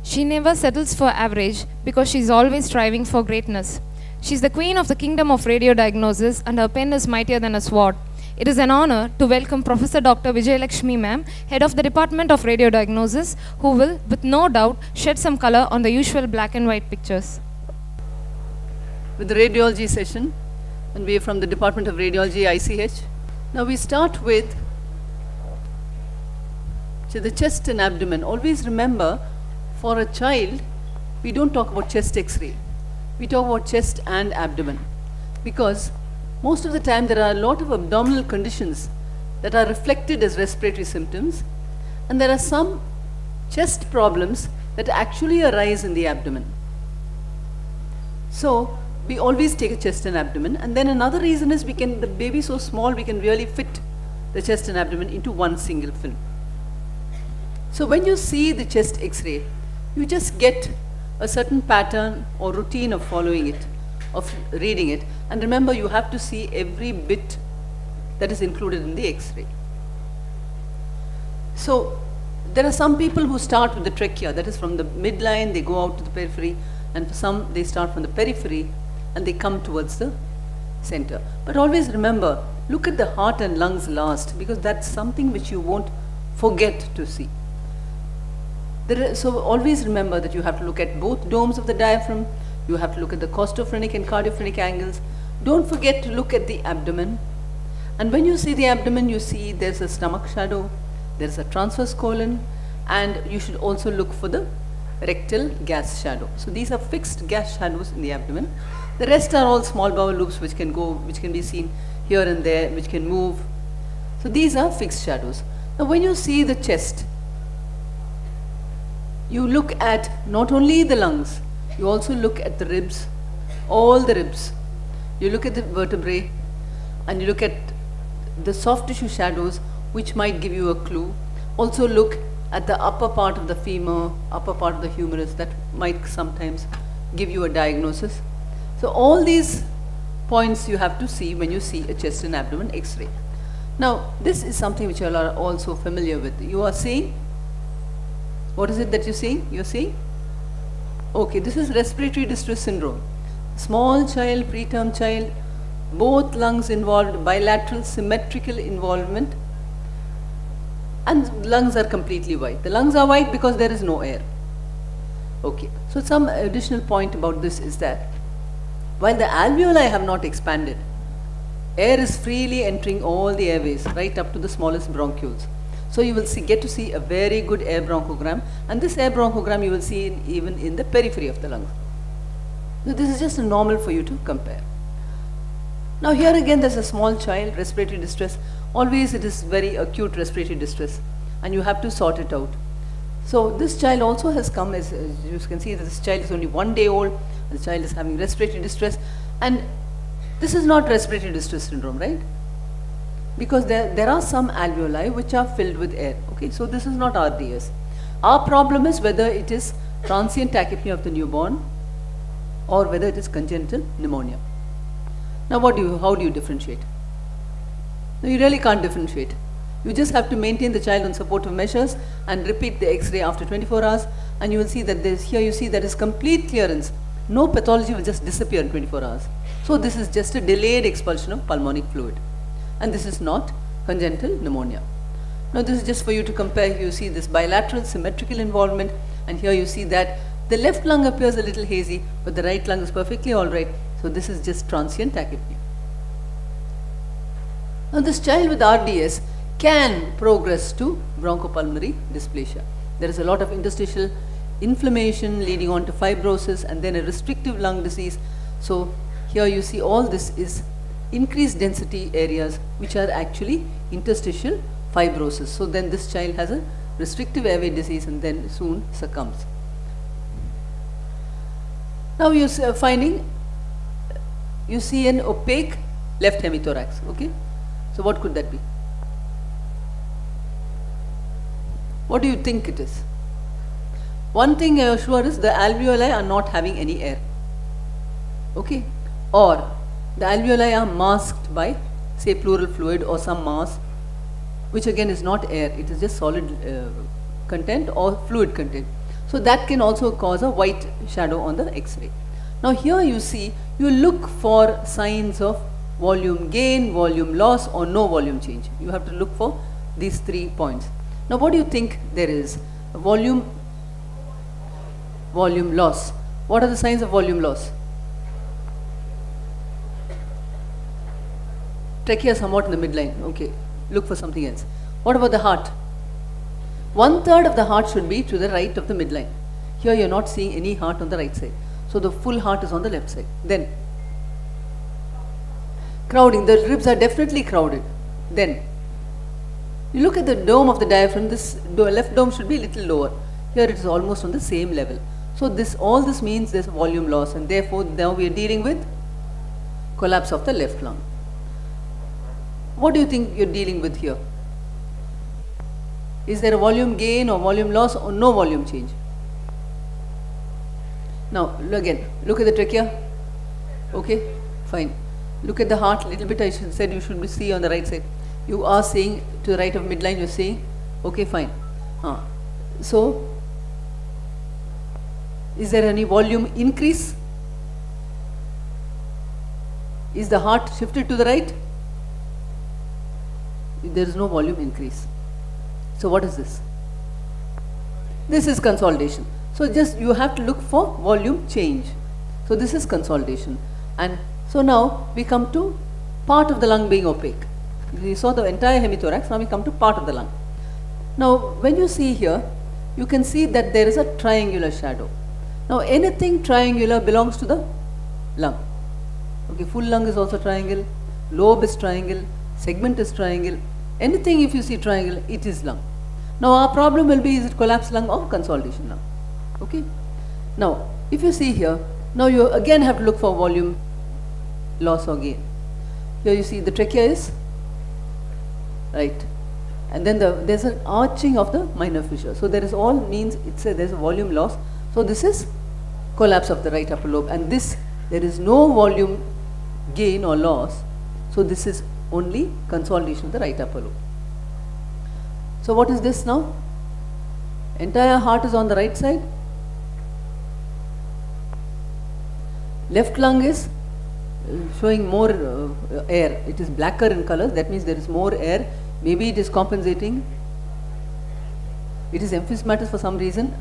She never settles for average because she's always striving for greatness. She's the queen of the kingdom of radiodiagnosis, and her pen is mightier than a sword. It is an honor to welcome Professor Dr. Vijayalakshmi ma'am, head of the Department of Radiodiagnosis, who will, with no doubt, shed some color on the usual black and white pictures. With the radiology session, and we are from the Department of Radiology, ICH. Now we start with the chest and abdomen. Always remember, for a child, we don't talk about chest X-ray. We talk about chest and abdomen, because most of the time there are a lot of abdominal conditions that are reflected as respiratory symptoms, and there are some chest problems that actually arise in the abdomen. So we always take a chest and abdomen, and then another reason is the baby is so small we can really fit the chest and abdomen into one single film. So when you see the chest X-ray, you just get a certain pattern or routine of following it, of reading it, and remember you have to see every bit that is included in the X-ray. So there are some people who start with the trachea, that is from the midline, they go out to the periphery, and for some they start from the periphery and they come towards the center. But always remember, look at the heart and lungs last, because that's something which you won't forget to see. So always remember that you have to look at both domes of the diaphragm, you have to look at the costophrenic and cardiophrenic angles. Don't forget to look at the abdomen. And when you see the abdomen, you see there's a stomach shadow, there's a transverse colon, and you should also look for the rectal gas shadow. So these are fixed gas shadows in the abdomen. The rest are all small bowel loops which can be seen here and there, which can move. So these are fixed shadows. Now when you see the chest, you look at not only the lungs, you also look at the ribs, all the ribs. You look at the vertebrae, and you look at the soft tissue shadows which might give you a clue. Also look at the upper part of the femur, upper part of the humerus, that might sometimes give you a diagnosis. So all these points you have to see when you see a chest and abdomen X-ray. Now this is something which you all are also familiar with. You are seeing, what is it that you're seeing? You're seeing? Okay, this is respiratory distress syndrome. Small child, preterm child, both lungs involved, bilateral symmetrical involvement, and lungs are completely white. The lungs are white because there is no air. Okay, so some additional point about this is that while the alveoli have not expanded, air is freely entering all the airways right up to the smallest bronchioles. So you will get to see a very good air bronchogram, and this air bronchogram you will see even in the periphery of the lungs. So this is just a normal for you to compare. Now here again there's a small child, respiratory distress. Always it is very acute respiratory distress, and you have to sort it out. So this child also has come, as you can see, that this child is only 1 day old, and the child is having respiratory distress, and this is not respiratory distress syndrome, right? Because there are some alveoli which are filled with air. Okay, so this is not RDS. Our problem is whether it is transient tachypnea of the newborn or whether it is congenital pneumonia. Now how do you differentiate? No, you really can't differentiate. You just have to maintain the child on supportive measures and repeat the X-ray after 24 hours, and you will see that here you see there is complete clearance. No pathology will just disappear in 24 hours. So this is just a delayed expulsion of pulmonic fluid. And this is not congenital pneumonia. Now this is just for you to compare. You see this bilateral symmetrical involvement, and here you see that the left lung appears a little hazy, but the right lung is perfectly alright. So this is just transient tachypnea. Now this child with RDS can progress to bronchopulmonary dysplasia. There is a lot of interstitial inflammation leading on to fibrosis and then a restrictive lung disease. So here you see all this is increased density areas which are actually interstitial fibrosis. So then this child has a restrictive airway disease and then soon succumbs. Now you are finding, you see an opaque left hemithorax. Okay, so what could that be? What do you think it is? One thing I am sure is the alveoli are not having any air. Okay, or the alveoli are masked by, say, pleural fluid or some mass, which again is not air, it is just solid content or fluid content. So that can also cause a white shadow on the X-ray. Now here you see, you look for signs of volume gain, volume loss or no volume change. You have to look for these 3 points. Now what do you think there is? Volume loss. What are the signs of volume loss? Trachea somewhat in the midline. Okay, look for something else. What about the heart? 1/3 of the heart should be to the right of the midline. Here you are not seeing any heart on the right side. So the full heart is on the left side. Then crowding. The ribs are definitely crowded. Then you look at the dome of the diaphragm. This left dome should be a little lower. Here it is almost on the same level. So all this means there is volume loss, and therefore now we are dealing with collapse of the left lung. What do you think you are dealing with here? Is there a volume gain or volume loss or no volume change? Now again, look at the trachea. Okay, fine. Look at the heart, little bit I said you should see on the right side. You are seeing to the right of midline, you are seeing. Okay, fine. So is there any volume increase? Is the heart shifted to the right? There is no volume increase. So what is this? This is consolidation. So just you have to look for volume change. So this is consolidation. And so now we come to part of the lung being opaque. We saw the entire hemithorax, now we come to part of the lung. Now when you see here, you can see that there is a triangular shadow. Now anything triangular belongs to the lung. Okay, full lung is also triangle, lobe is triangle, segment is triangle. Anything if you see triangle, it is lung. Now our problem will be, is it collapsed lung or consolidation lung? Okay. Now if you see here, now you again have to look for volume loss or gain. Here you see the trachea is right, and then there's an arching of the minor fissure. So there is all means there's a volume loss. So this is collapse of the right upper lobe, and this there is no volume gain or loss. So this is only consolidation of the right upper lobe. So what is this now? Entire heart is on the right side. Left lung is showing more air. It is blacker in color. That means there is more air. Maybe it is compensating. It is emphysematous for some reason.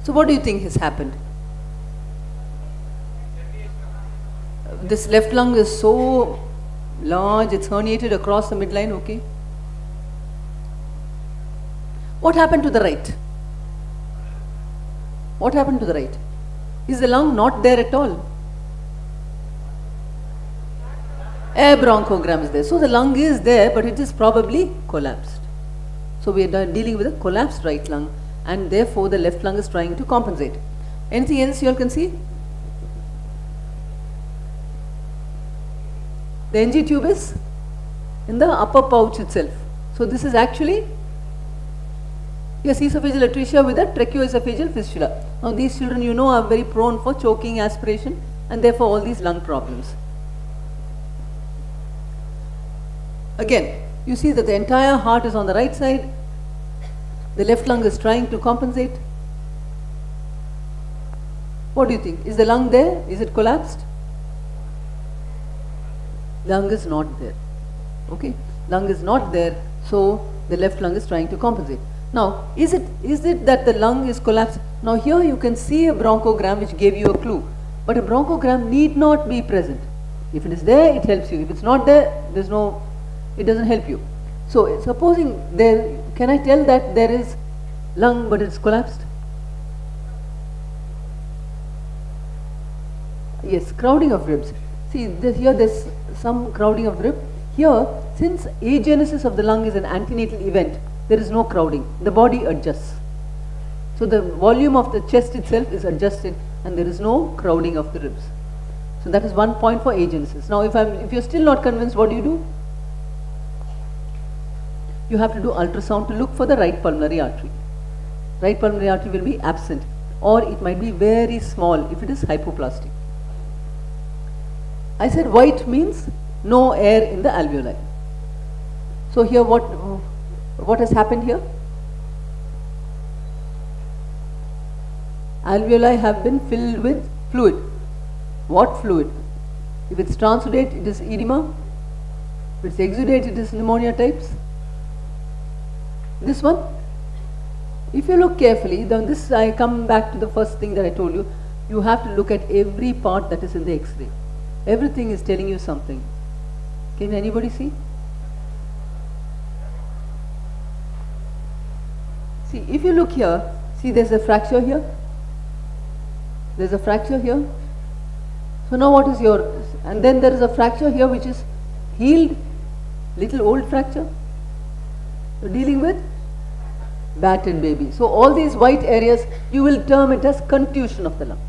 So what do you think has happened? This left lung is so large, it's herniated across the midline. Okay. What happened to the right? What happened to the right? Is the lung not there at all? Air bronchogram is there. So the lung is there, but it is probably collapsed. So we are dealing with a collapsed right lung, and therefore the left lung is trying to compensate. Anything else you all can see? The NG tube is in the upper pouch itself. So this is actually esophageal atresia with a tracheoesophageal fistula. Now these children, you know, are very prone for choking, aspiration, and therefore all these lung problems. Again, you see that the entire heart is on the right side. The left lung is trying to compensate. What do you think? Is the lung there? Is it collapsed? Lung is not there. Okay, lung is not there, so the left lung is trying to compensate. Now, is it that the lung is collapsed? Now here you can see a bronchogram which gave you a clue, but a bronchogram need not be present. If it is there, it helps you. If it's not there, it doesn't help you. So supposing can I tell that there is lung but it's collapsed? Yes, crowding of ribs. See, here there's some crowding of rib. Here, since agenesis of the lung is an antenatal event, there is no crowding. The body adjusts. So the volume of the chest itself is adjusted, and there is no crowding of the ribs. So that is one point for agenesis. Now if you're still not convinced, what do? You have to do ultrasound to look for the right pulmonary artery. Right pulmonary artery will be absent, or it might be very small if it is hypoplastic. I said white means no air in the alveoli. So here what has happened here? alveoli have been filled with fluid. What fluid? If it's transudate, it is edema. If it's exudate, it is pneumonia types. This one, if you look carefully, then this, I come back to the first thing that I told you. You have to look at every part that is in the X-ray. Everything is telling you something. Can anybody see? See, if you look here, see there's a fracture here. There's a fracture here. So now what is your, and then there is a fracture here which is healed, little old fracture. You're dealing with battered baby. So all these white areas, you will term it as contusion of the lung.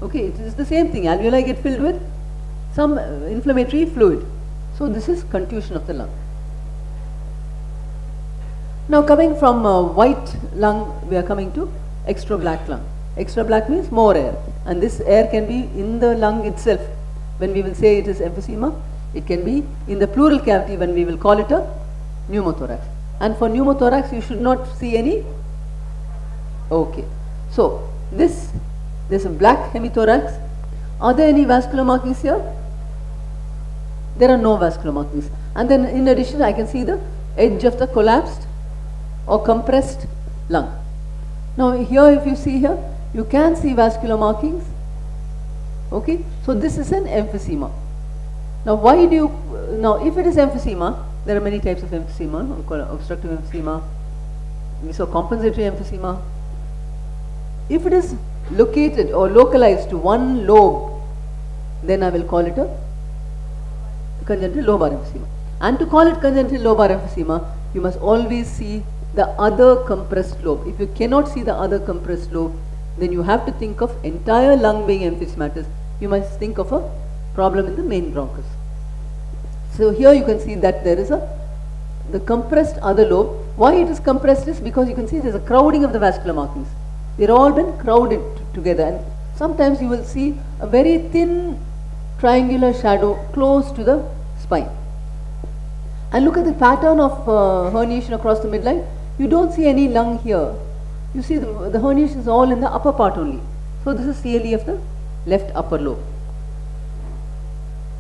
Okay, it is the same thing. Alveoli get filled with some inflammatory fluid. So this is contusion of the lung. Now coming from white lung, we are coming to extra black lung. Extra black means more air, and this air can be in the lung itself when we will say it is emphysema. It can be in the pleural cavity when we will call it a pneumothorax. And for pneumothorax you should not see any. Okay, so there's a black hemithorax. Are there any vascular markings here? There are no vascular markings. And then in addition I can see the edge of the collapsed or compressed lung. Now here, if you see here, you can see vascular markings. Okay, so this is an emphysema. Now why do you, now if it is emphysema, there are many types of emphysema. We call it obstructive emphysema, we saw compensatory emphysema. If it is located or localized to one lobe, then I will call it a congenital lobar emphysema. And to call it congenital lobar emphysema, you must always see the other compressed lobe. If you cannot see the other compressed lobe, then you have to think of entire lung being emphysematous. You must think of a problem in the main bronchus. So here you can see that there is the compressed other lobe. Why it is compressed is because you can see there is a crowding of the vascular markings. They are all been crowded together, and sometimes you will see a very thin triangular shadow close to the spine. And look at the pattern of herniation across the midline. You don't see any lung here. You see the herniation is all in the upper part only. So this is CLE of the left upper lobe.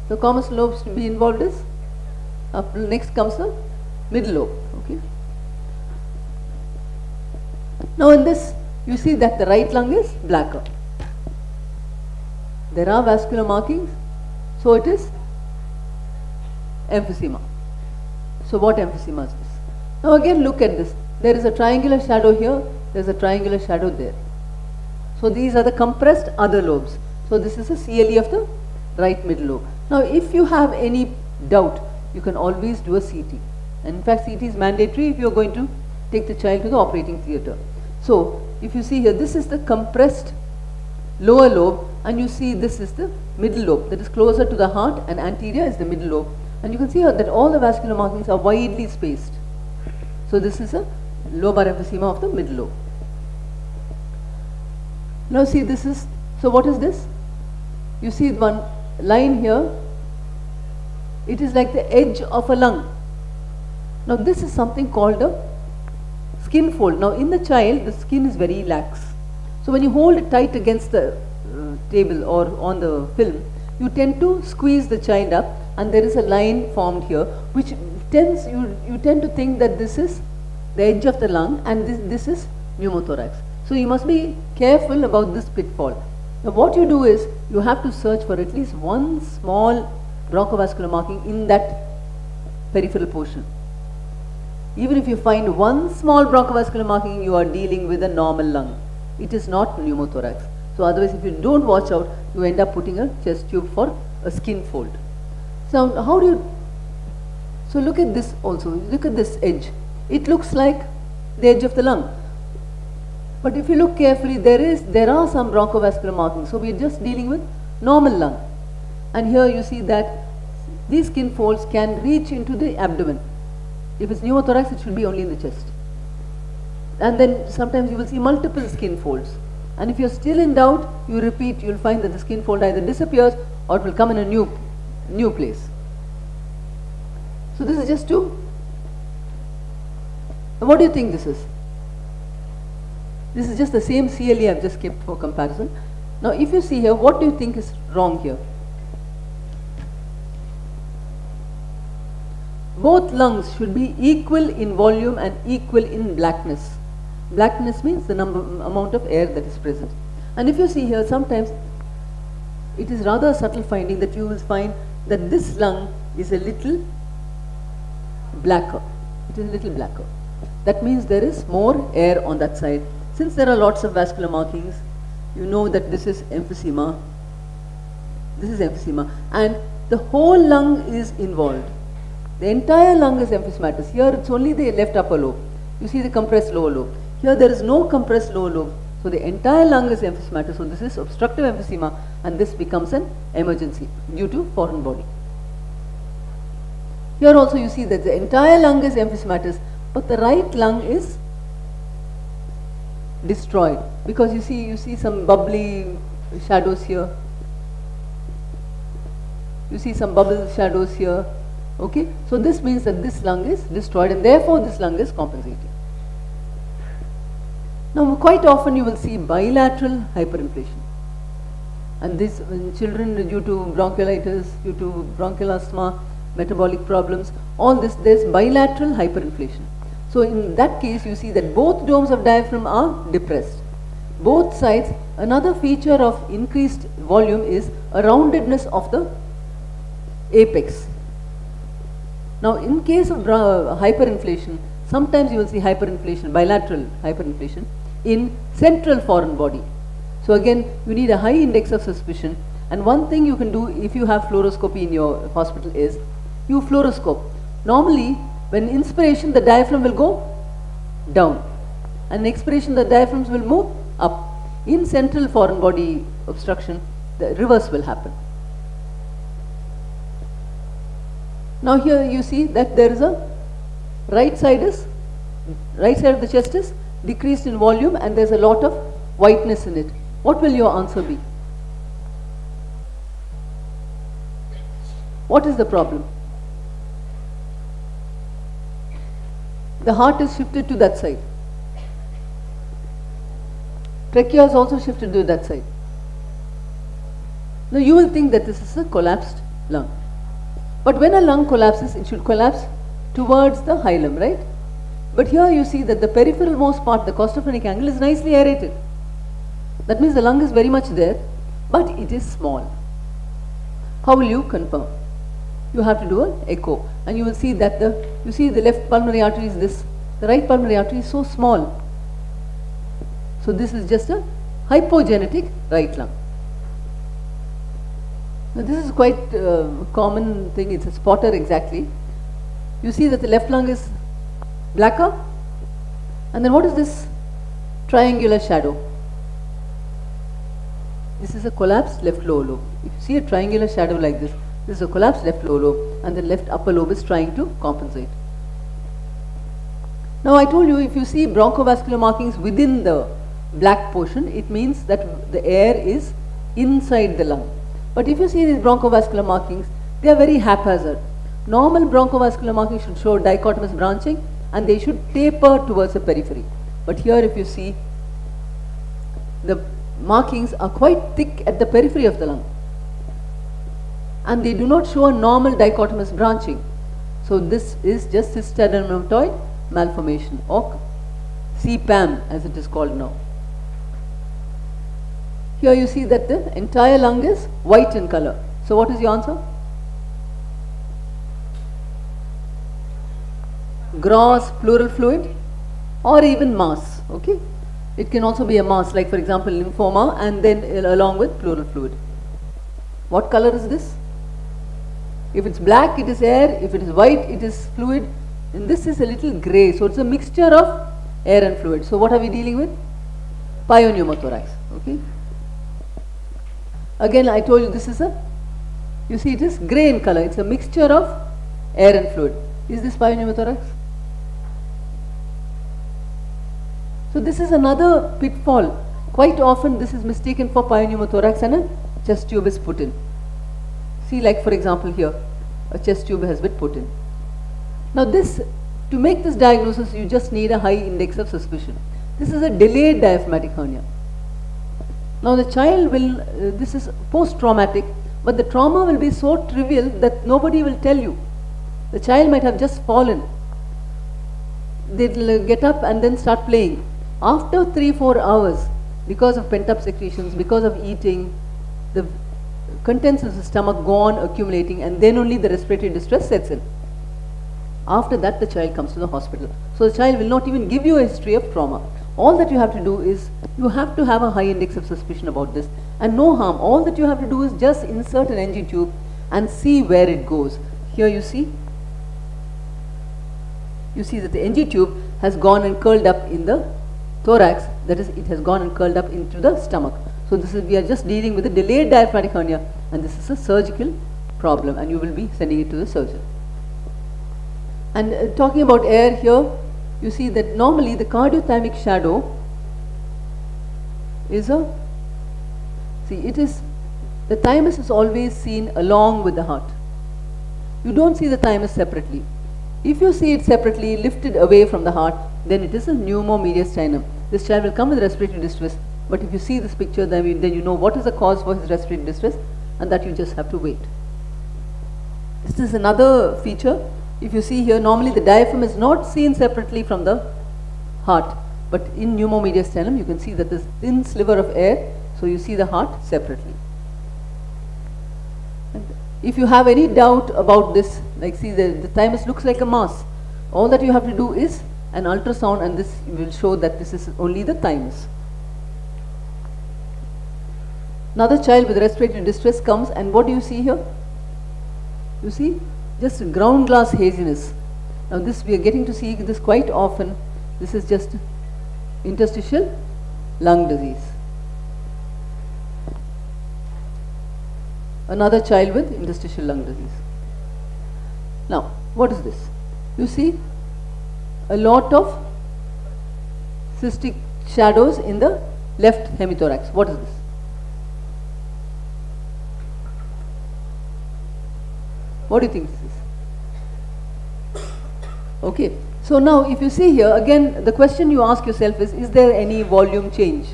The commonest lobes to be involved is, next comes the middle lobe. Okay. Now in this, you see that the right lung is blacker. There are vascular markings, so it is emphysema. So what emphysema is this? Now again look at this. There is a triangular shadow here, there is a triangular shadow there. So these are the compressed other lobes. So this is a CLE of the right middle lobe. Now if you have any doubt, you can always do a CT. And in fact CT is mandatory if you are going to take the child to the operating theatre. So if you see here, this is the compressed lower lobe, and you see this is the middle lobe that is closer to the heart, and anterior is the middle lobe. And you can see here that all the vascular markings are widely spaced. So this is a lobar emphysema of the middle lobe. Now see, this is, so what is this? You see one line here, it is like the edge of a lung. Now this is something called a skin fold. Now in the child, the skin is very lax. So when you hold it tight against the table or on the film, you tend to squeeze the child up, and there is a line formed here which tends, you tend to think that this is the edge of the lung and this is pneumothorax. So you must be careful about this pitfall. Now what you do is, you have to search for at least one small bronchovascular marking in that peripheral portion. Even if you find one small bronchovascular marking, you are dealing with a normal lung. It is not pneumothorax. So otherwise, if you don't watch out, you end up putting a chest tube for a skin fold. So how do you, so look at this also, look at this edge. It looks like the edge of the lung. But if you look carefully, there are some bronchovascular markings. So we are just dealing with normal lung. And here you see that these skin folds can reach into the abdomen. If it's pneumothorax, it should be only in the chest. And then sometimes you will see multiple skin folds. And if you're still in doubt, you repeat, you'll find that the skin fold either disappears or it will come in a new place. So this is just to, what do you think this is? This is just the same CLE I've just kept for comparison. Now if you see here, what do you think is wrong here? Both lungs should be equal in volume and equal in blackness. Blackness means the amount of air that is present. And if you see here, sometimes it is rather a subtle finding that you will find that this lung is a little blacker. It is a little blacker. That means there is more air on that side. Since there are lots of vascular markings, you know that this is emphysema. This is emphysema. And the whole lung is involved. The entire lung is emphysematous. Here it's only the left upper lobe. You see the compressed lower lobe. Here there is no compressed lower lobe. So the entire lung is emphysematous. So this is obstructive emphysema, and this becomes an emergency due to foreign body. Here also you see that the entire lung is emphysematous, but the right lung is destroyed, because you see some bubbly shadows here. You see some bubble shadows here. Okay, so this means that this lung is destroyed, and therefore this lung is compensating. Now quite often you will see bilateral hyperinflation, and this in children due to bronchiolitis, due to bronchial asthma, metabolic problems, all this, there is bilateral hyperinflation. So in that case you see that both domes of diaphragm are depressed. Both sides. Another feature of increased volume is a roundedness of the apex. Now in case of hyperinflation, sometimes you will see hyperinflation, bilateral hyperinflation in central foreign body. So again you need a high index of suspicion, and one thing you can do if you have fluoroscopy in your hospital is you fluoroscope. Normally when inspiration the diaphragm will go down, and expiration the diaphragms will move up. In central foreign body obstruction the reverse will happen. Now here you see that there is a right side of the chest is decreased in volume, and there is a lot of whiteness in it. What will your answer be? What is the problem? The heart is shifted to that side. Trachea is also shifted to that side. Now you will think that this is a collapsed lung. But when a lung collapses, it should collapse towards the hilum, right? But here you see that the peripheral most part, the costophrenic angle, is nicely aerated. That means the lung is very much there, but it is small. How will you confirm? You have to do an echo, and you will see that the left pulmonary artery is this, the right pulmonary artery is so small. So this is just a hypogenetic right lung. Now this is quite common thing, it's a spotter exactly. You see that the left lung is blacker, and then what is this triangular shadow? This is a collapsed left lower lobe. If you see a triangular shadow like this is a collapsed left lower lobe, and the left upper lobe is trying to compensate. Now I told you, if you see bronchovascular markings within the black portion, it means that the air is inside the lung. But if you see these bronchovascular markings, they are very haphazard. Normal bronchovascular markings should show dichotomous branching, and they should taper towards the periphery. But here if you see, the markings are quite thick at the periphery of the lung, and they do not show a normal dichotomous branching. So this is just cystadenomatoid malformation, or CPAM as it is called now. Here you see that the entire lung is white in color. So what is your answer? Gross pleural fluid, or even mass. Okay, it can also be a mass, like for example lymphoma, and then along with pleural fluid. What color is this? If it's black, it is air. If it is white, it is fluid. And this is a little grey, so it's a mixture of air and fluid. So what are we dealing with? Pyeopneumothorax. Okay. Again I told you this is you see it is grey in color. It's a mixture of air and fluid. Is this pyeopneumothorax? So this is another pitfall. Quite often this is mistaken for pyeopneumothorax, and a chest tube is put in. See, like for example here, a chest tube has been put in. Now to make this diagnosis, you just need a high index of suspicion. This is a delayed diaphragmatic hernia. Now the child will, this is post-traumatic, but the trauma will be so trivial that nobody will tell you. The child might have just fallen. They'll get up and then start playing. After 3-4 hours, because of pent-up secretions, because of eating, the contents of the stomach go on accumulating, and then only the respiratory distress sets in. After that, the child comes to the hospital. So the child will not even give you a history of trauma. All that you have to do is, you have to have a high index of suspicion about this, and no harm. All that you have to do is just insert an NG tube and see where it goes. Here you see that the NG tube has gone and curled up in the thorax, that is, it has gone and curled up into the stomach. So this is, we are just dealing with a delayed diaphragmatic hernia, and this is a surgical problem, and you will be sending it to the surgeon. And talking about air here, you see that normally the cardiothymic shadow is the thymus is always seen along with the heart. You don't see the thymus separately. If you see it separately, lifted away from the heart, then it is a pneumomediastinum. This child will come with respiratory distress, but if you see this picture, then you know what is the cause for his respiratory distress, and that you just have to wait. This is another feature. If you see here, normally the diaphragm is not seen separately from the heart, but in pneumomediastinum you can see that this thin sliver of air, so you see the heart separately. And if you have any doubt about this, like see the thymus looks like a mass, all that you have to do is an ultrasound, and this will show that this is only the thymus. Another child with respiratory distress comes, and what do you see here? You see just ground glass haziness. Now this, we are getting to see this quite often. This is just interstitial lung disease. Another child with interstitial lung disease. Now what is this? You see a lot of cystic shadows in the left hemithorax. What is this? What do you think this is? Okay, so now if you see here, again the question you ask yourself is there any volume change?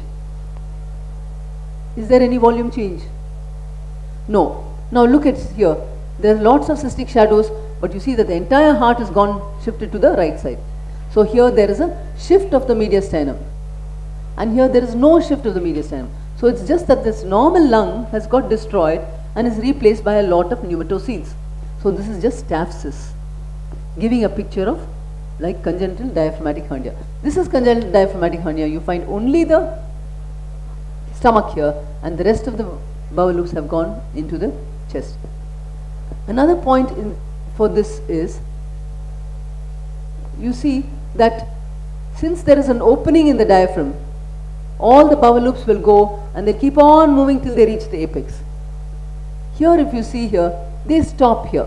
Is there any volume change? No. Now look at here, there are lots of cystic shadows, but you see that the entire heart has gone shifted to the right side. So here there is a shift of the mediastinum, and here there is no shift of the mediastinum. So it's just that this normal lung has got destroyed and is replaced by a lot of pneumatoceles. So this is just staphys, giving a picture of like congenital diaphragmatic hernia. This is congenital diaphragmatic hernia. You find only the stomach here, and the rest of the bowel loops have gone into the chest. Another point for this is, you see that since there is an opening in the diaphragm, all the bowel loops will go and they keep on moving till they reach the apex. Here if you see here, they stop here.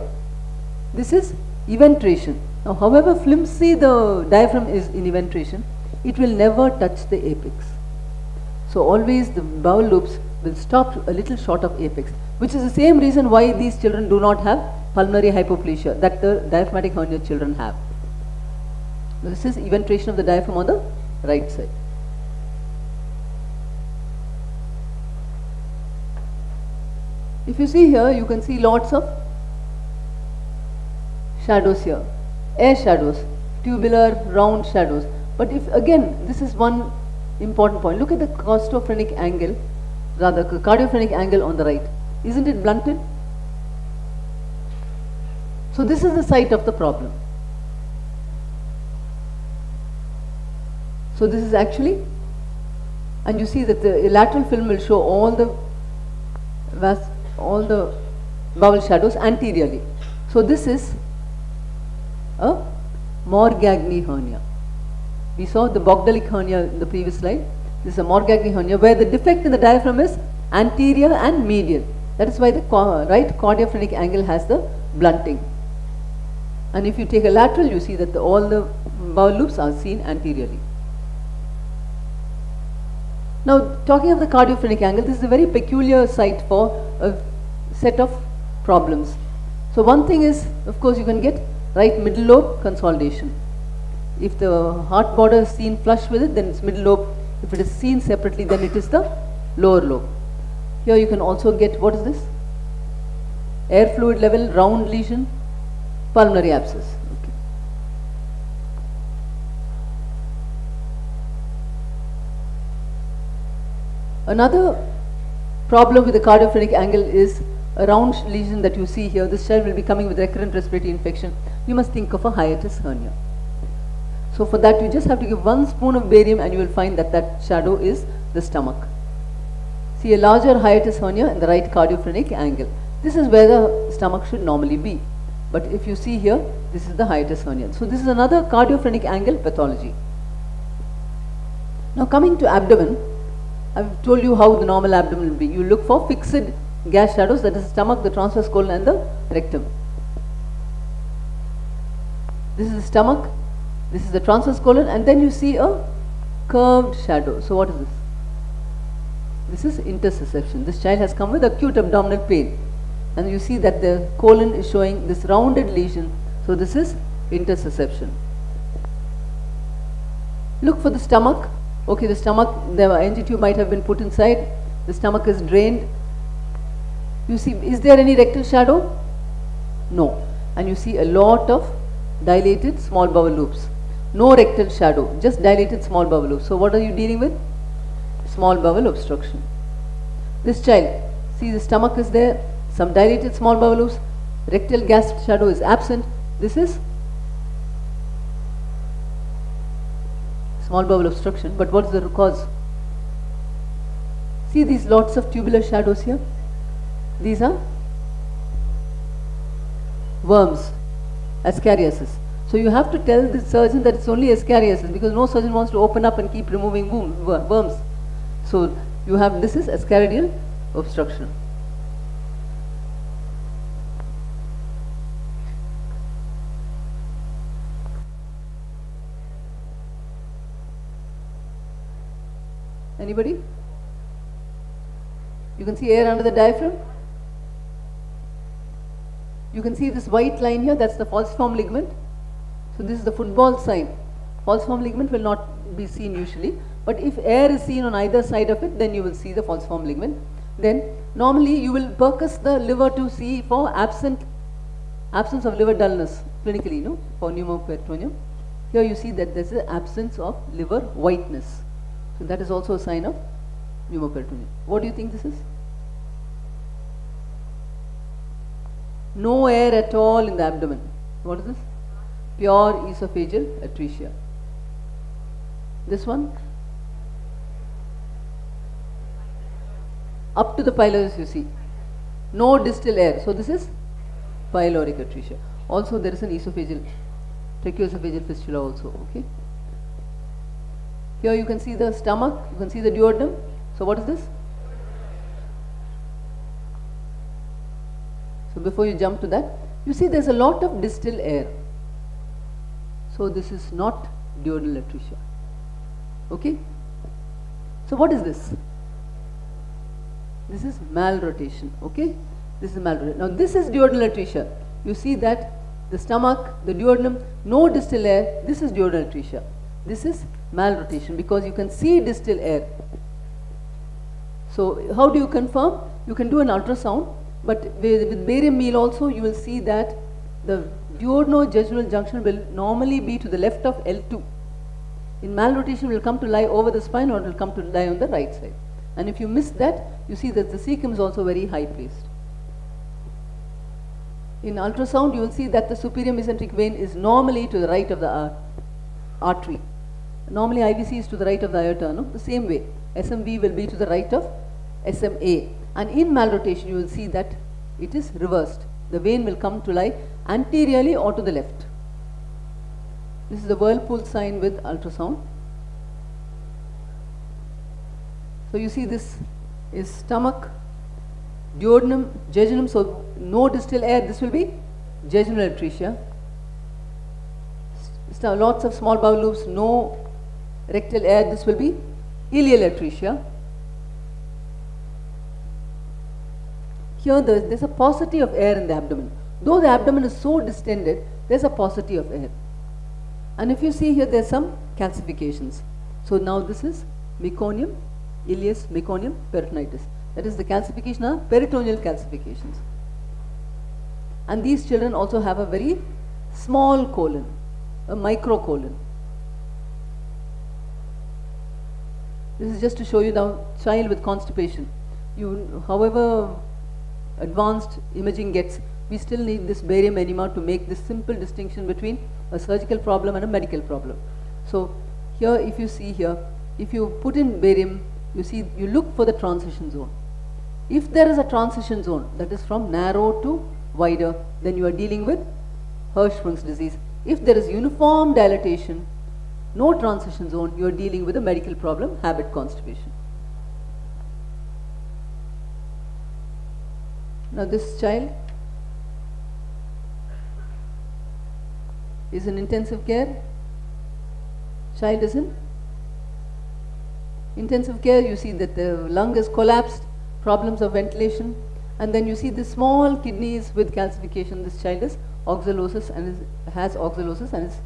This is eventration. Now however flimsy the diaphragm is in eventration, it will never touch the apex. So always the bowel loops will stop a little short of apex, which is the same reason why these children do not have pulmonary hypoplasia that the diaphragmatic hernia children have. This is eventration of the diaphragm on the right side. If you see here, you can see lots of shadows here, air shadows, tubular round shadows. But if again, this is one important point. Look at the costophrenic angle, rather cardiophrenic angle on the right. Isn't it blunted? So this is the site of the problem. So this is actually, and you see that the lateral film will show all the bowel shadows anteriorly. So this is a Morgagni hernia. We saw the Bogdalic hernia in the previous slide. This is a Morgagni hernia where the defect in the diaphragm is anterior and medial. That is why the right cardiophrenic angle has the blunting. And if you take a lateral, you see that all the bowel loops are seen anteriorly. Now talking of the cardiophrenic angle, this is a very peculiar site for a set of problems. So one thing is, of course, you can get right middle lobe consolidation. If the heart border is seen flush with it, then it's middle lobe. If it is seen separately, then it is the lower lobe. Here you can also get, what is this? Air fluid level, round lesion, pulmonary abscess. Okay. Another problem with the cardiophrenic angle is a round lesion that you see here. This child will be coming with recurrent respiratory infection. You must think of a hiatus hernia. So for that, you just have to give 1 spoon of barium and you will find that that shadow is the stomach. See a larger hiatus hernia in the right cardiophrenic angle. This is where the stomach should normally be. But if you see here, this is the hiatus hernia. So this is another cardiophrenic angle pathology. Now coming to abdomen, I've told you how the normal abdomen will be. You look for fixed gas shadows, that is the stomach, the transverse colon and the rectum. This is the stomach, this is the transverse colon, and then you see a curved shadow. So what is this? This is intersusception. This child has come with acute abdominal pain. And you see that the colon is showing this rounded lesion. So this is intersusception. Look for the stomach. Okay, the stomach, the NG tube might have been put inside. The stomach is drained. You see, is there any rectal shadow? No. And you see a lot of dilated small bowel loops. No rectal shadow, just dilated small bowel loops. So what are you dealing with? Small bowel obstruction. This child, see the stomach is there, some dilated small bowel loops, rectal gas shadow is absent. This is small bowel obstruction, but what is the cause? See these lots of tubular shadows here? These are worms, ascariasis. So you have to tell the surgeon that it's only ascariasis, because no surgeon wants to open up and keep removing worms. So you have, this is ascaridial obstruction. Anybody? You can see air under the diaphragm. You can see this white line here, that's the falciform ligament. So this is the football sign. Falciform ligament will not be seen usually, but if air is seen on either side of it, then you will see the falciform ligament. Then normally you will percuss the liver to see for absence of liver dullness clinically, no, for pneumoperitoneum. Here you see that there is an absence of liver whiteness. So that is also a sign of pneumoperitoneum. What do you think this is? No air at all in the abdomen. What is this? Pure esophageal atresia. This one? Up to the pylorus you see. No distal air. So this is pyloric atresia. Also there is an esophageal, tracheoesophageal fistula also. Okay. Here you can see the stomach, you can see the duodenum. So what is this? So before you jump to that, you see there is a lot of distal air. So this is not duodenal atresia. Okay. So what is this? This is malrotation. Okay. This is malrotation. Now this is duodenal atresia. You see that the stomach, the duodenum, no distal air. This is duodenal atresia. This is malrotation because you can see distal air. So how do you confirm? You can do an ultrasound, but with barium meal also you will see that the duodenojejunal junction will normally be to the left of L2. In malrotation it will come to lie over the spine or it will come to lie on the right side. And if you miss that, you see that the cecum is also very high placed. In ultrasound you will see that the superior mesenteric vein is normally to the right of the artery. Normally IVC is to the right of the aorta, no? The same way. SMV will be to the right of SMA. And in malrotation you will see that it is reversed. The vein will come to lie anteriorly or to the left. This is the whirlpool sign with ultrasound. So you see this is stomach, duodenum, jejunum, so no distal air, this will be jejunal atresia. Lots of small bowel loops, no rectal air, this will be ileal atresia. Here there is a paucity of air in the abdomen. Though the abdomen is so distended, there is a paucity of air. And if you see here, there's some calcifications. So now this is meconium, ileus meconium peritonitis. That is, the calcification are peritoneal calcifications. And these children also have a very small colon, a microcolon. This is just to show you now, child with constipation. However advanced imaging gets, we still need this barium enema to make this simple distinction between a surgical problem and a medical problem. So here, if you see here, if you put in barium, you look for the transition zone. If there is a transition zone, that is from narrow to wider, then you are dealing with Hirschsprung's disease. If there is uniform dilatation, no transition zone, you are dealing with a medical problem, habit constipation. Now this child is in intensive care. Child is in intensive care. You see that the lung is collapsed, problems of ventilation, and then you see the small kidneys with calcification. This child is oxalosis and has oxalosis and is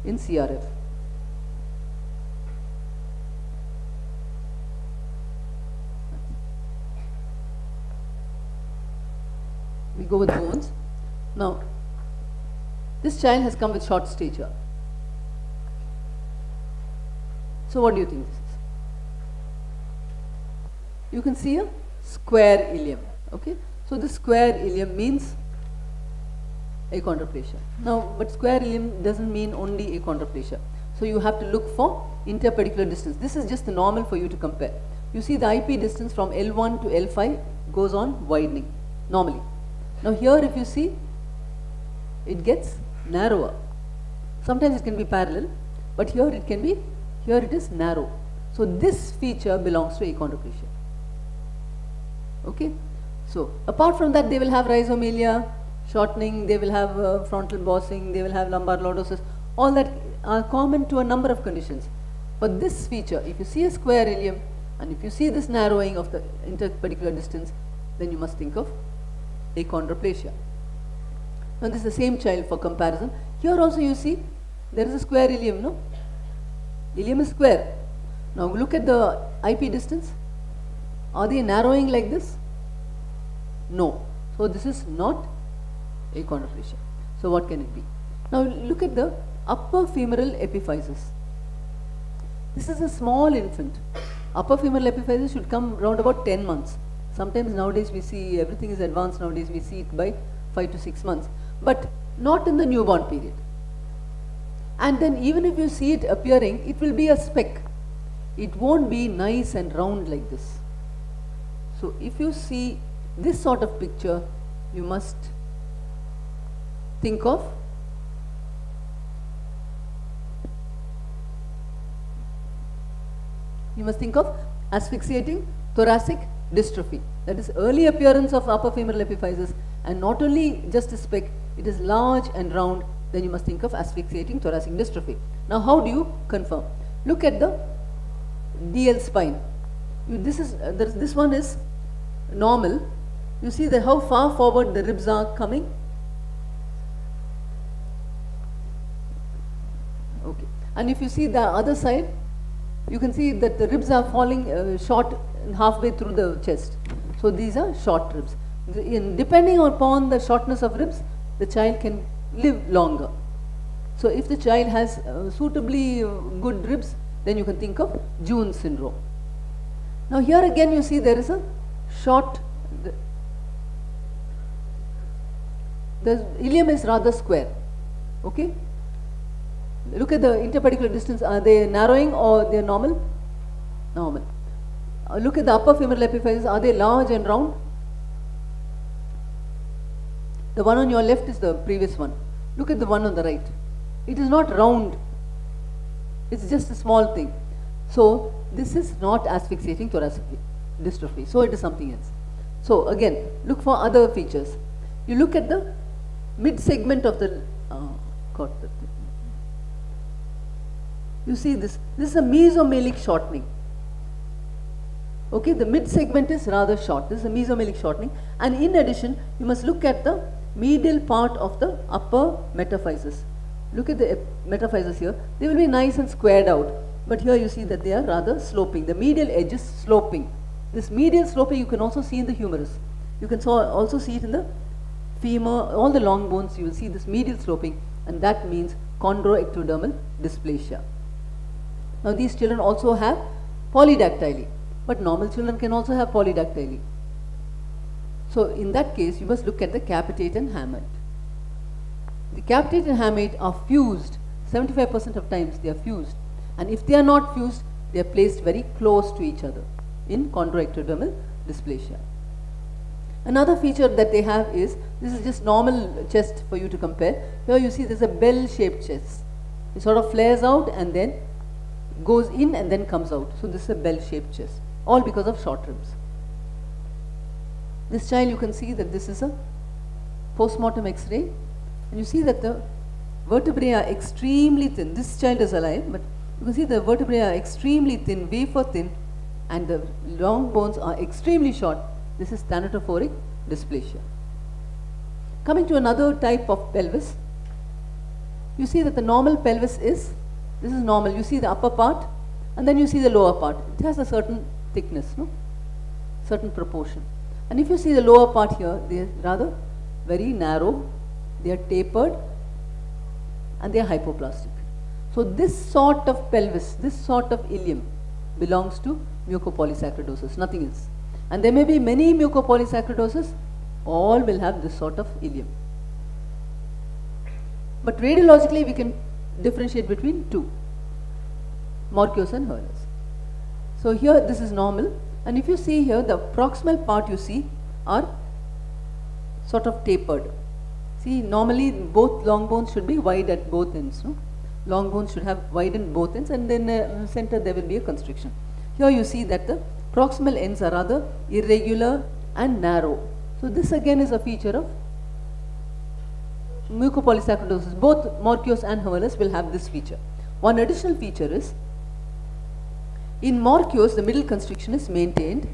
in CRF. We go with bones. Now, this child has come with short stature. So what do you think this is? You can see a square ilium. Okay, so the square ilium means achondroplasia. Now, but square ilium doesn't mean only achondroplasia. So you have to look for interpedicular distance. This is just the normal for you to compare. You see the IP distance from L1 to L5 goes on widening normally. Now here, if you see, it gets narrower. Sometimes it can be parallel, but here it is narrow. So this feature belongs to achondroplasia. Okay. So apart from that, they will have rhizomelia, shortening, they will have frontal bossing, they will have lumbar lordosis. All that are common to a number of conditions. But this feature, if you see a square ilium and if you see this narrowing of the interpedicular distance, then you must think of achondroplasia. Now this is the same child for comparison. Here also you see there is a square ilium, no? Ilium is square. Now look at the IP distance. Are they narrowing like this? No. So this is not achondroplasia. So what can it be? Now look at the upper femoral epiphysis. This is a small infant. Upper femoral epiphysis should come around about 10 months. Sometimes nowadays we see everything is advanced nowadays, we see it by 5 to 6 months, but not in the newborn period. And then even if you see it appearing, it will be a speck. It won't be nice and round like this. So if you see this sort of picture, you must think of asphyxiating thoracic dystrophy. That is early appearance of upper femoral epiphysis, and not only just a speck, it is large and round, then you must think of asphyxiating thoracic dystrophy. Now how do you confirm? Look at the DL spine. This one is normal. You see how far forward the ribs are coming. Okay. And if you see the other side, you can see that the ribs are falling short halfway through the chest. So these are short ribs. Depending upon the shortness of ribs, the child can live longer. So if the child has suitably good ribs, then you can think of June syndrome. Now here again you see there is a short, the ilium is rather square. Okay. Look at the interpedicular distance. Are they narrowing or they are normal? Normal. Look at the upper femoral epiphysis. Are they large and round? The one on your left is the previous one. Look at the one on the right. It is not round. It's just a small thing. So this is not asphyxiating thoracic dystrophy. So it is something else. So again, look for other features. You look at the mid segment of the you see this. This is a mesomelic shortening. Okay, the mid segment is rather short. This is a mesomelic shortening. And in addition, you must look at the medial part of the upper metaphysis. look at the metaphyses here, they will be nice and squared out. But here you see that they are rather sloping. The medial edge is sloping. This medial sloping you can also see in the humerus. You can also see it in the femur, all the long bones, you will see this medial sloping, and that means chondroectodermal dysplasia. Now these children also have polydactyly, but normal children can also have polydactyly. So in that case, you must look at the capitate and hamate. The capitate and hamate are fused. 75% of times they are fused, and if they are not fused, they are placed very close to each other in chondroectodermal dysplasia. Another feature that they have is, this is just normal chest for you to compare. Here you see there is a bell-shaped chest. It sort of flares out and then goes in and then comes out. So this is a bell-shaped chest, all because of short ribs. This child, you can see that this is a post-mortem X-ray, and you see that the vertebrae are extremely thin. This child is alive, but you can see the vertebrae are extremely thin, wafer thin, and the long bones are extremely short. This is thanatophoric dysplasia. Coming to another type of pelvis, you see that the normal pelvis is, this is normal, you see the upper part and then you see the lower part. It has a certain thickness, no? Certain proportion. And if you see the lower part here, they are rather very narrow, they are tapered and they are hypoplastic. So this sort of pelvis, this sort of ileum belongs to mucopolysaccharidosis, nothing else. And there may be many mucopolysaccharidosis, all will have this sort of ileum. But radiologically we can differentiate between two, Morqueus and Hurlers. So here this is normal, and if you see here, the proximal part you see are sort of tapered. See, normally both long bones should be wide at both ends, no? Long bones should have widened both ends, and then in the center there will be a constriction. Here you see that the proximal ends are rather irregular and narrow. So this again is a feature of mucopolysaccharidosis. Both Morqueus and Hurlers will have this feature. One additional feature is, in Morqueus the middle constriction is maintained,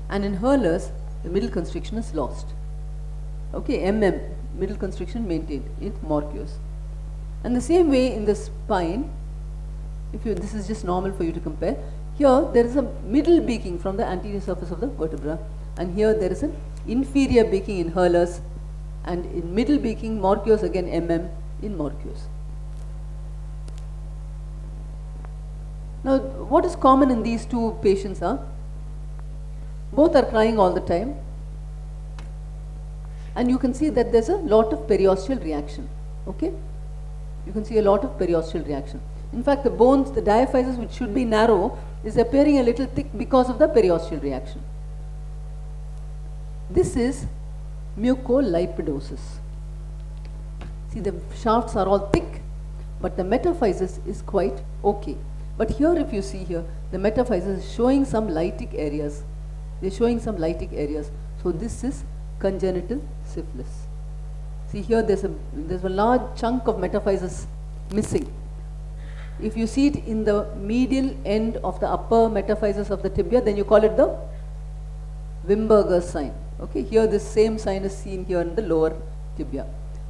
and in Hurlers the middle constriction is lost. Okay, middle constriction maintained in Morqueus. And the same way in the spine, if you, this is just normal for you to compare. Here there is a middle beaking from the anterior surface of the vertebra, and here there is an inferior beaking in Hurlers, and in middle beaking Morqueus, again in Morqueus. Now what is common in these two patients are, both are crying all the time, and you can see that there is a lot of periosteal reaction. Okay, you can see a lot of periosteal reaction. In fact, the bones, the diaphysis, which should be narrow, is appearing a little thick because of the periosteal reaction. This is mucolipidosis. See, the shafts are all thick, but the metaphysis is quite okay. But here, if you see here, the metaphysis is showing some lytic areas. They are showing some lytic areas. So this is congenital syphilis. See here, there's a large chunk of metaphysis missing. If you see it in the medial end of the upper metaphysis of the tibia, then you call it the Wimberger's sign. Okay, here this same sign is seen here in the lower tibia.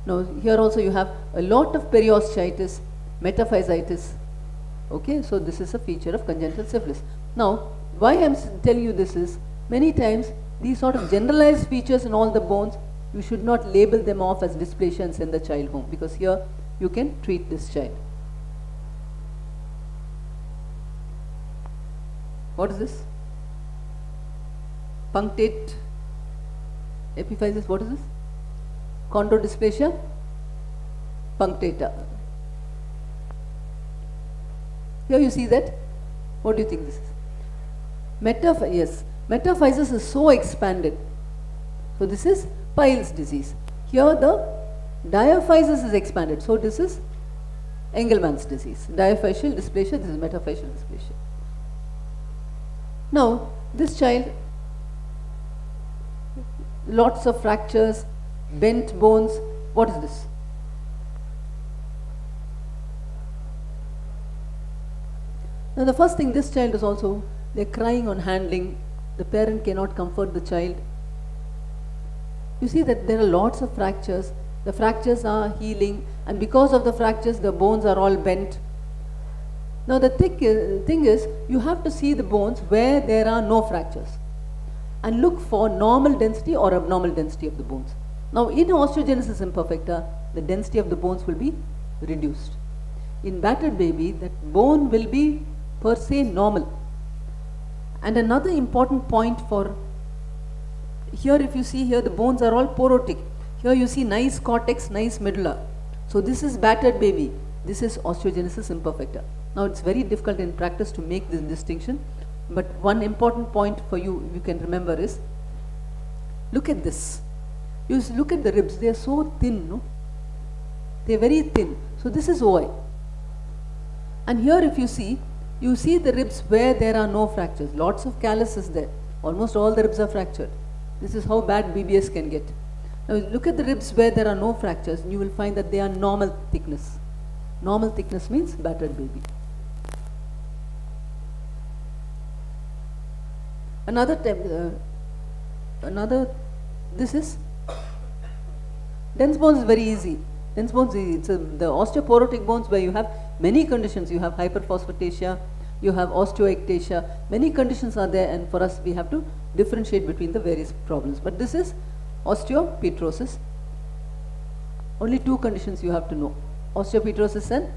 Now here also you have a lot of periosteitis, metaphysitis. Okay, so this is a feature of congenital syphilis. Now, why I am telling you this is, many times these sort of generalized features in all the bones, you should not label them off as dysplasia and send the child home, because here you can treat this child. What is this? Punctate epiphysis, what is this? Chondrodysplasia punctata. Here you see that. What do you think this is? Yes, metaphysis is so expanded. So this is Pile's disease. Here the diaphysis is expanded. So this is Engelmann's disease. Diaphyseal dysplasia, this is metaphyseal dysplasia. Now, this child, lots of fractures, bent bones. What is this? Now, the first thing, this child is also, they are crying on handling. The parent cannot comfort the child. You see that there are lots of fractures, The fractures are healing, and because of the fractures, the bones are all bent. Now the thing is, you have to see the bones where there are no fractures and look for normal density or abnormal density of the bones. Now in osteogenesis imperfecta, the density of the bones will be reduced. In battered baby, that bone will be per se normal. And another important point for here, if you see here, the bones are all porotic. Here you see nice cortex, nice medulla. So this is battered baby. This is osteogenesis imperfecta. Now it's very difficult in practice to make this distinction, but one important point for you can remember is, look at this. You look at the ribs, they are so thin, no? They are very thin. So this is OI. And here if you see the ribs where there are no fractures. Lots of callus is there. Almost all the ribs are fractured. This is how bad BBS can get. Now look at the ribs where there are no fractures, and you will find that they are normal thickness. Normal thickness means battered baby. This is dense bones is very easy. Dense bones, it's the osteoporotic bones where you have many conditions. You have hyperphosphatasia, you have osteoectasia, many conditions are there, and for us we have to differentiate between the various problems. But this is osteopetrosis. Only two conditions you have to know: osteopetrosis and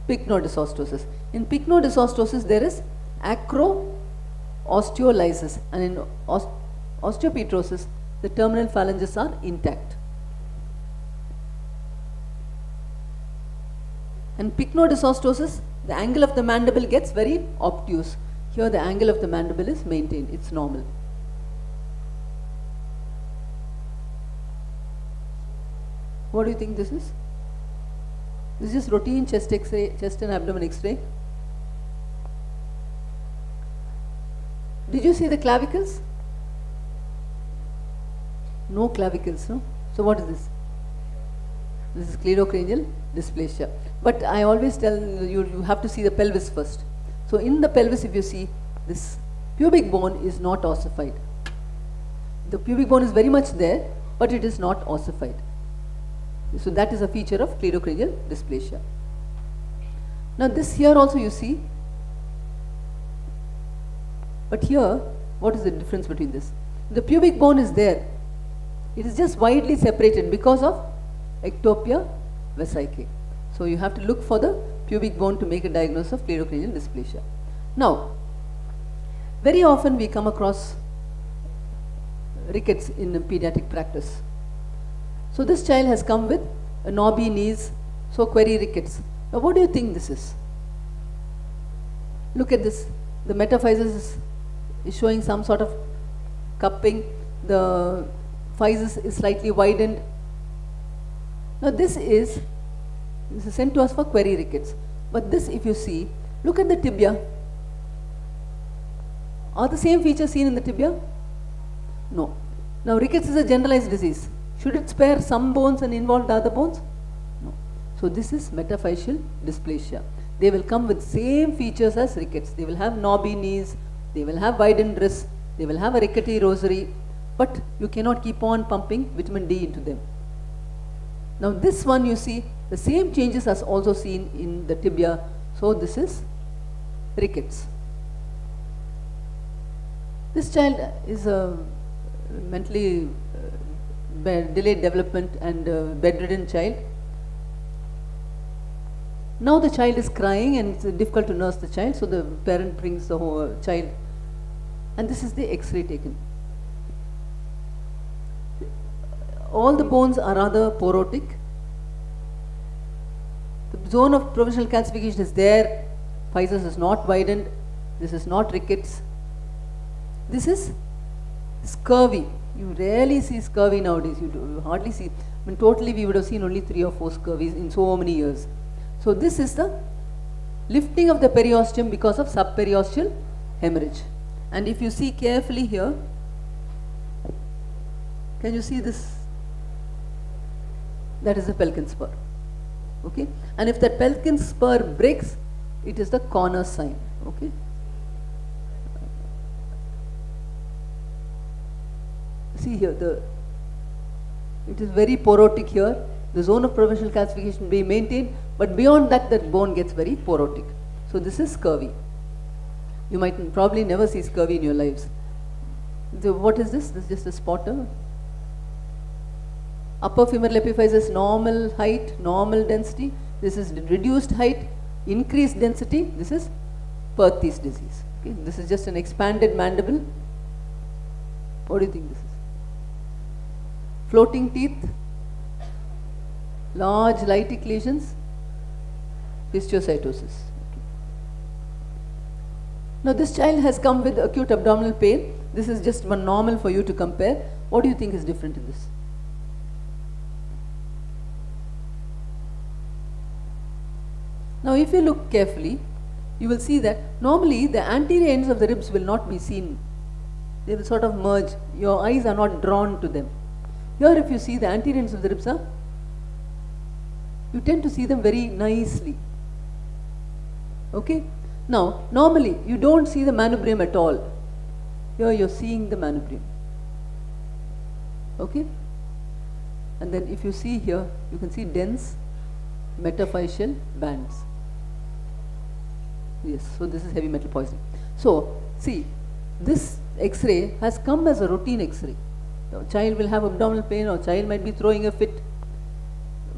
pycnodysostoses. In pycnodysostoses there is acro-osteolysis, and in osteopetrosis the terminal phalanges are intact. And pycnodysostosis, the angle of the mandible gets very obtuse. Here the angle of the mandible is maintained, it's normal. What do you think this is? This is routine chest X-ray, chest and abdomen X-ray. Did you see the clavicles? No clavicles, no? So what is this? This is cleidocranial dysplasia. But I always tell you, you have to see the pelvis first. So in the pelvis, if you see, this pubic bone is not ossified. The pubic bone is very much there, but it is not ossified. So that is a feature of cleidocranial dysplasia. Now this here also you see, but here, what is the difference between this? The pubic bone is there. It is just widely separated because of ectopia vesicae. So you have to look for the pubic bone to make a diagnosis of cleidocranial dysplasia. Now, very often we come across rickets in pediatric practice. So this child has come with a knobby knees, so query rickets. Now what do you think this is? Look at this. The metaphysis is showing some sort of cupping. The physis is slightly widened. Now this is sent to us for query rickets. But this, if you see, look at the tibia. Are the same features seen in the tibia? No. Now rickets is a generalized disease. Should it spare some bones and involve the other bones? No. So this is metaphyseal dysplasia. They will come with same features as rickets. They will have knobby knees, they will have widened wrists, they will have a rickety rosary, but you cannot keep on pumping vitamin D into them. Now this one you see, the same changes as also seen in the tibia. So this is rickets. This child is a mentally delayed development and bedridden child. Now the child is crying and it's difficult to nurse the child, so the parent brings the whole child, and this is the X-ray taken. All the bones are rather porotic. The zone of provisional calcification is there. Physis is not widened. This is not rickets. This is scurvy. You rarely see scurvy nowadays. You hardly see. I mean, totally we would have seen only 3 or 4 scurvies in so many years. So this is the lifting of the periosteum because of subperiosteal hemorrhage. And if you see carefully here, can you see this? That is the Pelkin spur. Okay, and if that Pelkin spur breaks, it is the corner sign. Okay. See here, It is very porotic here. The zone of provincial calcification be maintained, but beyond that, the bone gets very porotic. So this is scurvy. You might probably never see scurvy in your lives. What is this? This is just a spotter. Upper femoral epiphysis, normal height, normal density. This is reduced height, increased density. This is Perthes disease. Okay. This is just an expanded mandible. What do you think this is? Floating teeth, large lytic lesions, histiocytosis. Now this child has come with acute abdominal pain. This is just one normal for you to compare. What do you think is different in this? Now if you look carefully, you will see that normally the anterior ends of the ribs will not be seen. They will sort of merge. Your eyes are not drawn to them. Here if you see the anterior ends of the ribs, you tend to see them very nicely. Okay? Now, normally you don't see the manubrium at all. Here you are seeing the manubrium. Okay? And then if you see here, you can see dense metaphyseal bands. Yes, so this is heavy metal poisoning. So, see, this X-ray has come as a routine X-ray. The child will have abdominal pain, or child might be throwing a fit.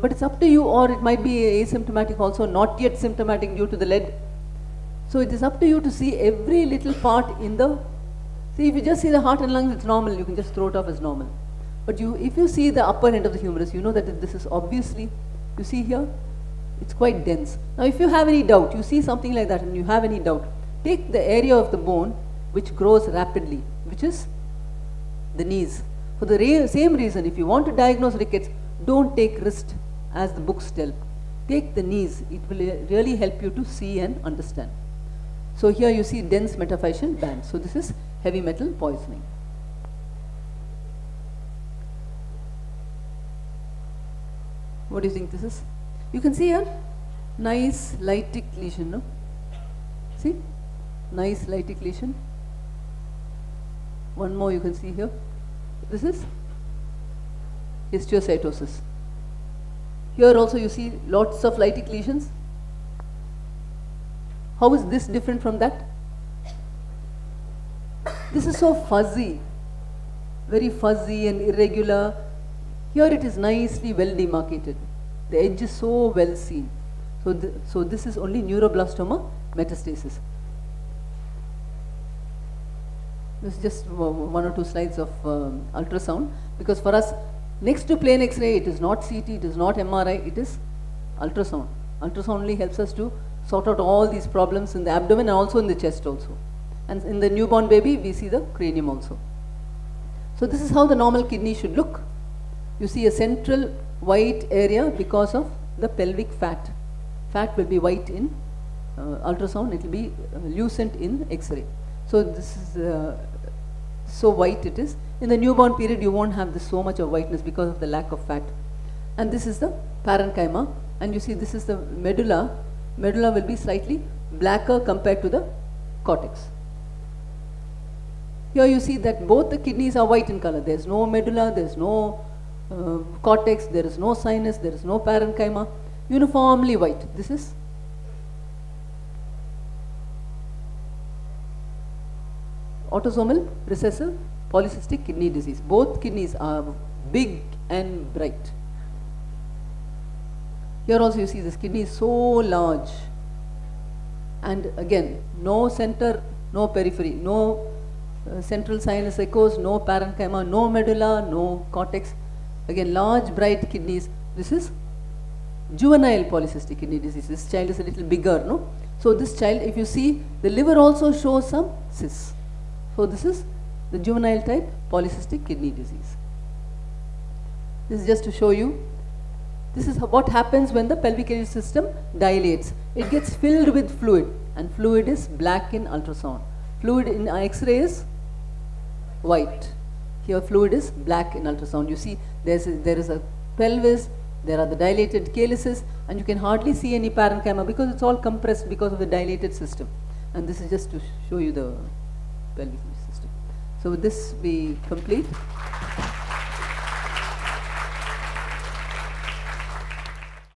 But it's up to you, or it might be asymptomatic also, not yet symptomatic due to the lead. So it is up to you to see every little part in the, see if you just see the heart and lungs, it's normal, you can just throw it off as normal. But if you see the upper end of the humerus, you know that this is obviously, you see here, it's quite dense. Now if you have any doubt, you see something like that and you have any doubt, take the area of the bone which grows rapidly, which is the knees. For the same reason, if you want to diagnose rickets, don't take wrist as the books tell. Take the knees, it will really help you to see and understand. So here you see dense metaphyseal bands. So this is heavy metal poisoning. What do you think this is? You can see here, nice lytic lesion, no? See? Nice lytic lesion. One more you can see here. This is histiocytosis. Here also you see lots of lytic lesions. How is this different from that? This is so fuzzy, very fuzzy and irregular. Here it is nicely well demarcated. The edge is so well seen. So this is only neuroblastoma metastasis. This is just one or two slides of ultrasound, because for us, next to plain X-ray, it is not CT, it is not MRI, it is ultrasound. Ultrasound only helps us to sort out all these problems in the abdomen and also in the chest also. And in the newborn baby, we see the cranium also. So this is how the normal kidney should look. You see a central white area because of the pelvic fat. Fat will be white in ultrasound, it will be lucent in X-ray. So this is so white it is. In the newborn period, you won't have so much of whiteness because of the lack of fat. And this is the parenchyma, and you see this is the medulla. Medulla will be slightly blacker compared to the cortex. Here you see that both the kidneys are white in color. There is no medulla, there is no cortex, there is no sinus, there is no parenchyma. Uniformly white. This is autosomal recessive polycystic kidney disease. Both kidneys are big and bright. Here also you see this kidney is so large, and again no center, no periphery, no central sinus echoes, no parenchyma, no medulla, no cortex. Again large bright kidneys. This is juvenile polycystic kidney disease. This child is a little bigger, no? So this child, if you see, the liver also shows some cysts. So this is the juvenile type polycystic kidney disease. This is just to show you. This is what happens when the pelvic area system dilates. It gets filled with fluid, and fluid is black in ultrasound. Fluid in X-ray is white. Here fluid is black in ultrasound. You see there is a pelvis, there are the dilated calyces, and you can hardly see any parenchyma because it's all compressed because of the dilated system. And this is just to show you the pelvic system. So with this we complete.